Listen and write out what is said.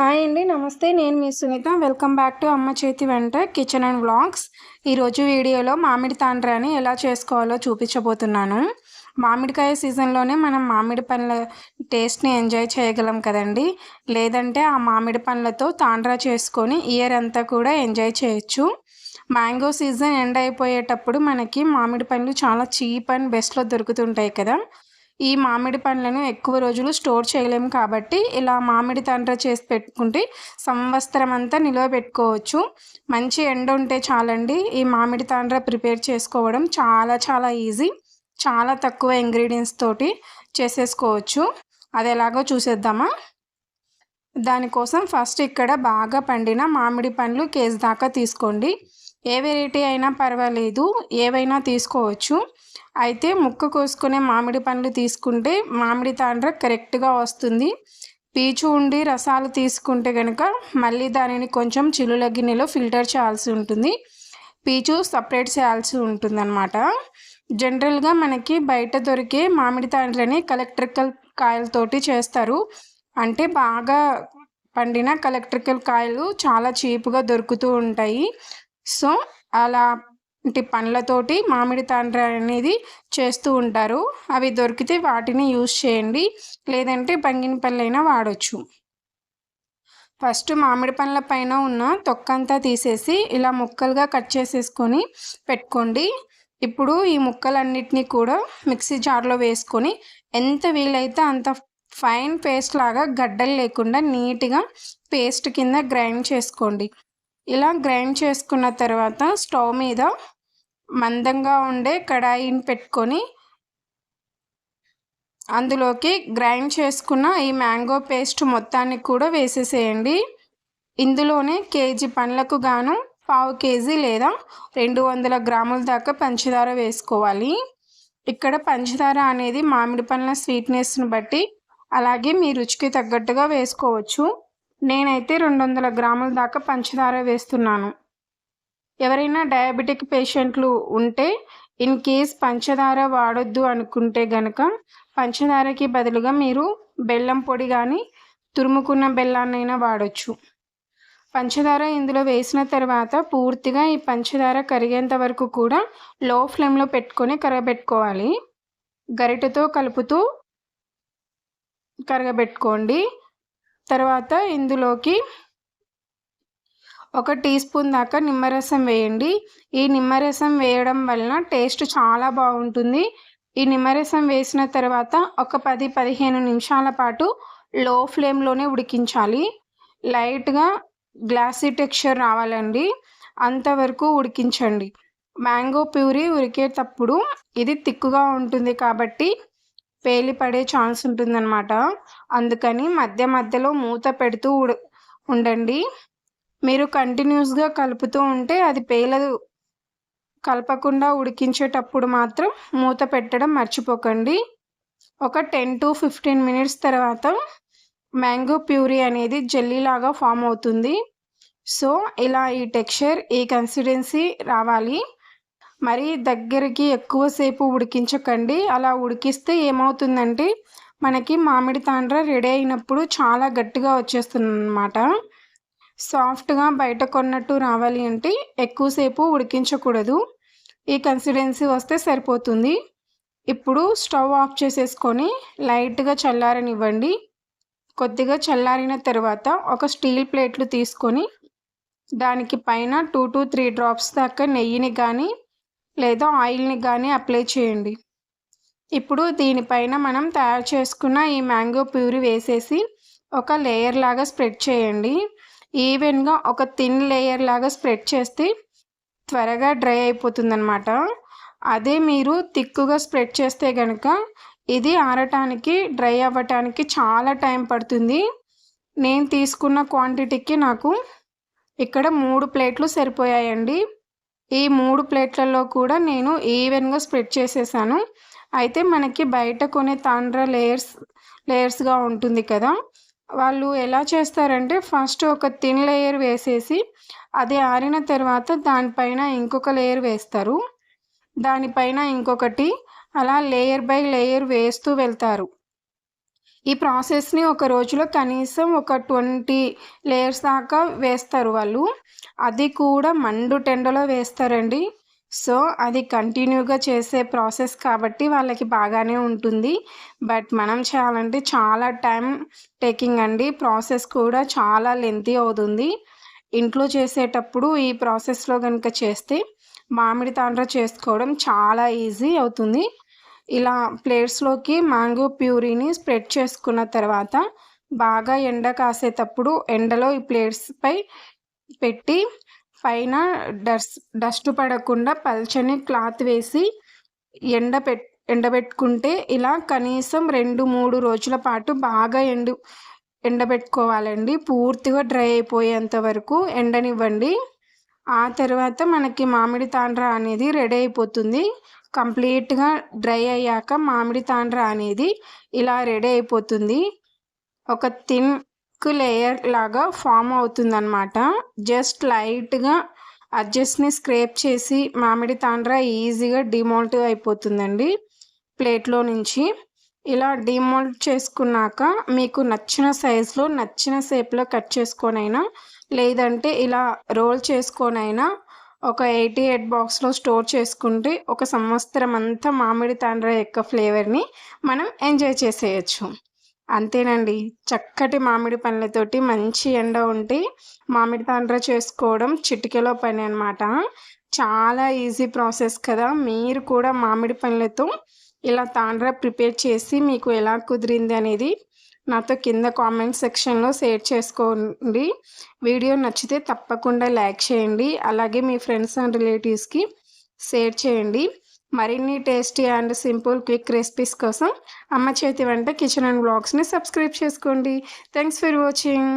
Hi అండి, నమస్తే. నేను మీ సునీత. వెల్కమ్ బ్యాక్ టు అమ్మ చేతి వంట కిచెన్ అండ్ వ్లాగ్స్. ఈరోజు వీడియోలో మామిడి తాండ్రాని ఎలా చేసుకోవాలో చూపించబోతున్నాను. మామిడికాయ సీజన్లోనే మనం మామిడి పండ్ల టేస్ట్ని ఎంజాయ్ చేయగలం కదండి. లేదంటే ఆ మామిడి పండ్లతో తాండ్రా చేసుకొని ఇయర్ అంతా కూడా ఎంజాయ్ చేయొచ్చు. మ్యాంగో సీజన్ ఎండ్ అయిపోయేటప్పుడు మనకి మామిడి పండ్లు చాలా చీప్ అండ్ బెస్ట్లో దొరుకుతుంటాయి కదా. ఈ మామిడి పండ్లను ఎక్కువ రోజులు స్టోర్ చేయలేము కాబట్టి ఇలా మామిడి తాండ్ర చేసి పెట్టుకుంటే సంవత్సరం అంతా నిల్వ పెట్టుకోవచ్చు. మంచి ఎండ ఉంటే చాలండి. ఈ మామిడి తాండ్ర ప్రిపేర్ చేసుకోవడం చాలా ఈజీ. చాలా తక్కువ ఇంగ్రీడియంట్స్ తోటి చేసేసుకోవచ్చు. అది ఎలాగో చూసేద్దామా. దానికోసం ఫస్ట్ ఇక్కడ బాగా పండిన మామిడి పండ్లు కేజీ దాకా తీసుకోండి. ఏ వెరైటీ అయినా పర్వాలేదు, ఏవైనా తీసుకోవచ్చు. అయితే ముక్క కోసుకునే మామిడి పండ్లు తీసుకుంటే మామిడి తాండ్ర కరెక్ట్గా వస్తుంది. పీచు ఉండి రసాలు తీసుకుంటే కనుక మళ్ళీ దానిని కొంచెం చిల్లుల గిన్నెలో ఫిల్టర్ చేయాల్సి ఉంటుంది. పీచు సపరేట్ చేయాల్సి ఉంటుందన్నమాట. జనరల్గా మనకి బయట దొరికే మామిడి తాండ్రని కలెక్ట్రికల్ కాయలతోటి చేస్తారు. అంటే బాగా పండిన కలెక్ట్రికల్ కాయలు చాలా చీప్గా దొరుకుతూ ఉంటాయి. సో అలాంటి పండ్లతోటి మామిడి తాండ్ర అనేది చేస్తూ ఉంటారు. అవి దొరికితే వాటిని యూజ్ చేయండి, లేదంటే బంగినపళ్ళైనా వాడచ్చు. ఫస్ట్ మామిడి పండ్ల పైన ఉన్న తొక్కంతా తీసేసి ఇలా ముక్కలుగా కట్ చేసేసుకొని పెట్టుకోండి. ఇప్పుడు ఈ ముక్కలన్నిటినీ కూడా మిక్సీ జార్లో వేసుకొని ఎంత వీలైతే అంత ఫైన్ పేస్ట్ లాగా గడ్డలు లేకుండా నీట్గా పేస్ట్ కింద గ్రైండ్ చేసుకోండి. ఇలా గ్రైండ్ చేసుకున్న తర్వాత స్టవ్ మీద మందంగా ఉండే కడాయిని పెట్టుకొని అందులోకి గ్రైండ్ చేసుకున్న ఈ మ్యాంగో పేస్ట్ మొత్తాన్ని కూడా వేసేసేయండి. ఇందులోనే కేజీ పండ్లకు గాను 1/2 కేజీ లేదా 200 గ్రాముల దాకా పంచదార వేసుకోవాలి. ఇక్కడ పంచదార అనేది మామిడి పండ్ల స్వీట్నెస్ని బట్టి అలాగే మీ రుచికి తగ్గట్టుగా వేసుకోవచ్చు. నేనైతే 200 గ్రాముల దాకా పంచదార వేస్తున్నాను. ఎవరైనా డయాబెటిక్ పేషెంట్లు ఉంటే ఇన్ కేస్ పంచదార వాడొద్దు అనుకుంటే గనక పంచదారకి బదులుగా మీరు బెల్లం పొడి కానీ తురుముకున్న బెల్లాన్నైనా వాడచ్చు. పంచదార ఇందులో వేసిన తర్వాత పూర్తిగా ఈ పంచదార కరిగేంత వరకు కూడా లో ఫ్లేమ్లో పెట్టుకొని కరగబెట్టుకోవాలి. గరిటెతో కలుపుతూ కరగబెట్టుకోండి. తర్వాత ఇందులోకి 1 టీ స్పూన్ దాకా నిమ్మరసం వేయండి. ఈ నిమ్మరసం వేయడం వలన టేస్ట్ చాలా బాగుంటుంది. ఈ నిమ్మరసం వేసిన తర్వాత ఒక 10-15 నిమిషాల పాటు లో ఫ్లేమ్లోనే ఉడికించాలి. లైట్గా గ్లాసీ టెక్స్చర్ రావాలండి, అంతవరకు ఉడికించండి. మ్యాంగో ప్యూరీ ఉడికేటప్పుడు ఇది తిక్కుగా ఉంటుంది కాబట్టి పేలి పడే ఛాన్స్ ఉంటుందన్నమాట. అందుకని మధ్యలో మూత పెడుతూ ఉండండి. మీరు కంటిన్యూస్గా కలుపుతూ ఉంటే అది పేలదు. కలపకుండా ఉడికించేటప్పుడు మాత్రం మూత పెట్టడం మర్చిపోకండి. ఒక 10-15 మినిట్స్ తర్వాత మ్యాంగో ప్యూరీ అనేది జెల్లీలాగా ఫామ్ అవుతుంది. సో ఇలా ఈ టెక్స్చర్, ఈ కన్సిస్టెన్సీ రావాలి. మరి దగ్గరికి ఎక్కువసేపు ఉడికించకండి. అలా ఉడికిస్తే ఏమవుతుందంటే మనకి మామిడి తాండ్ర రెడీ అయినప్పుడు చాలా గట్టిగా వచ్చేస్తుంది అన్నమాట. సాఫ్ట్గా బయట కొన్నట్టు రావాలి అంటే ఎక్కువసేపు ఉడికించకూడదు. ఈ కన్సిస్టెన్సీ వస్తే సరిపోతుంది. ఇప్పుడు స్టవ్ ఆఫ్ చేసేసుకొని లైట్గా చల్లారనివ్వండి. కొద్దిగా చల్లారిన తర్వాత ఒక స్టీల్ ప్లేట్లు తీసుకొని దానికి పైన 2-3 డ్రాప్స్ దాకా నెయ్యిని కానీ లేదా ఆయిల్ని కానీ అప్లై చేయండి. ఇప్పుడు దీనిపైన మనం తయారు చేసుకున్న ఈ మ్యాంగో ప్యూరీ వేసేసి ఒక లేయర్ లాగా స్ప్రెడ్ చేయండి. ఈవెన్గా ఒక థిన్ లేయర్ లాగా స్ప్రెడ్ చేస్తే త్వరగా డ్రై అయిపోతుందన్నమాట. అదే మీరు థిక్గా స్ప్రెడ్ చేస్తే కనుక ఇది ఆరటానికి, డ్రై అవ్వటానికి చాలా టైం పడుతుంది. నేను తీసుకున్న క్వాంటిటీకి నాకు ఇక్కడ 3 ప్లేట్లు సరిపోయాయండి. ఈ 3 ప్లేట్లలో కూడా నేను ఈవెన్గా స్ప్రెడ్ చేసేసాను. అయితే మనకి బయట కొనే తాండ్ర లేయర్స్గా ఉంటుంది కదా, వాళ్ళు ఎలా చేస్తారంటే ఫస్ట్ ఒక థిన్ లేయర్ వేసేసి అది ఆరిన తర్వాత దానిపైన ఇంకొక లేయర్ వేస్తారు, దానిపైన ఇంకొకటి, అలా లేయర్ బై లేయర్ వేస్తూ వెళ్తారు. ఈ ప్రాసెస్‌ని ఒక రోజులో కనీసం ఒక 20 లేయర్స్ దాకా వేస్తారు వాళ్ళు. అది కూడా మండుటెండలో వేస్తారండి. సో, అది కంటిన్యూగా చేసే ప్రాసెస్ కాబట్టి వాళ్ళకి బాగానే ఉంటుంది. బట్ మనం చేయాలంటే చాలా టైం టేకింగ్ అండి. ప్రాసెస్ కూడా చాలా లెంతీ అవుతుంది. ఇంట్లో చేసేటప్పుడు ఈ ప్రాసెస్‌లో గనుక చేస్తే మామిడి తాండ్ర చేసుకోవడం చాలా ఈజీ అవుతుంది. ఇలా ప్లేట్స్‌లోకి మ్యాంగో ప్యూరీని స్ప్రెడ్ చేసుకున్న తర్వాత బాగా ఎండ కాసేటప్పుడు ఎండలో ఈ ప్లేట్స్‌పై పెట్టి పైన డస్ట్ పడకుండా పల్చని క్లాత్ వేసి ఎండబెట్టుకుంటే ఇలా కనీసం 2, 3 రోజుల పాటు బాగా ఎండబెట్టుకోవాలండి. పూర్తిగా డ్రై అయిపోయేంత వరకు ఎండనివ్వండి. ఆ తర్వాత మనకి మామిడి తాండ్ర అనేది రెడీ అయిపోతుంది. కంప్లీట్‌గా డ్రై అయ్యాక మామిడి తాండ్ర అనేది ఇలా రెడీ అయిపోతుంది. ఒక థిక్ లేయర్ లాగా ఫామ్ అవుతుందనమాట. జస్ట్ లైట్‌గా అడ్జస్ట్‌ని స్క్రేప్ చేసి మామిడి తాండ్ర ఈజీగా డీమోల్ట్ అయిపోతుందండి ప్లేట్‌లో నుంచి. ఇలా డీమోల్ట్ చేసుకున్నాక మీకు నచ్చిన సైజులో, నచ్చిన షేప్‌లో కట్ చేసుకొనైనా, లేదంటే ఇలా రోల్ చేసుకొనైనా ఒక 88 బాక్స్‌లో స్టోర్ చేసుకుంటే ఒక సంవత్సరం అంతా మామిడి తాండ్ర యొక్క ఫ్లేవర్‌ని మనం ఎంజాయ్ చేసేయొచ్చు. అంతేనండి. చక్కటి మామిడి పండ్లతోటి మంచి ఎండ ఉంటే మామిడి తాండ్ర చేసుకోవడం చిటికెలో పని అనమాట. చాలా ఈజీ ప్రాసెస్ కదా! మీరు కూడా మామిడి పండ్లతో ఇలా తాండ్ర ప్రిపేర్ చేసి మీకు ఎలా కుదిరింది అనేది నాతో కింద కామెంట్ సెక్షన్‌లో షేర్ చేసుకోండి. వీడియో నచ్చితే తప్పకుండా లైక్ చేయండి. అలాగే మీ ఫ్రెండ్స్ అండ్ రిలేటివ్స్‌కి షేర్ చేయండి. మరిన్ని tasty and simple quick recipes కోసం అమ్మ చేతి వంట కిచెన్ అండ్ వ్లాగ్స్‌ని సబ్స్క్రైబ్ చేసుకోండి. Thanks for watching.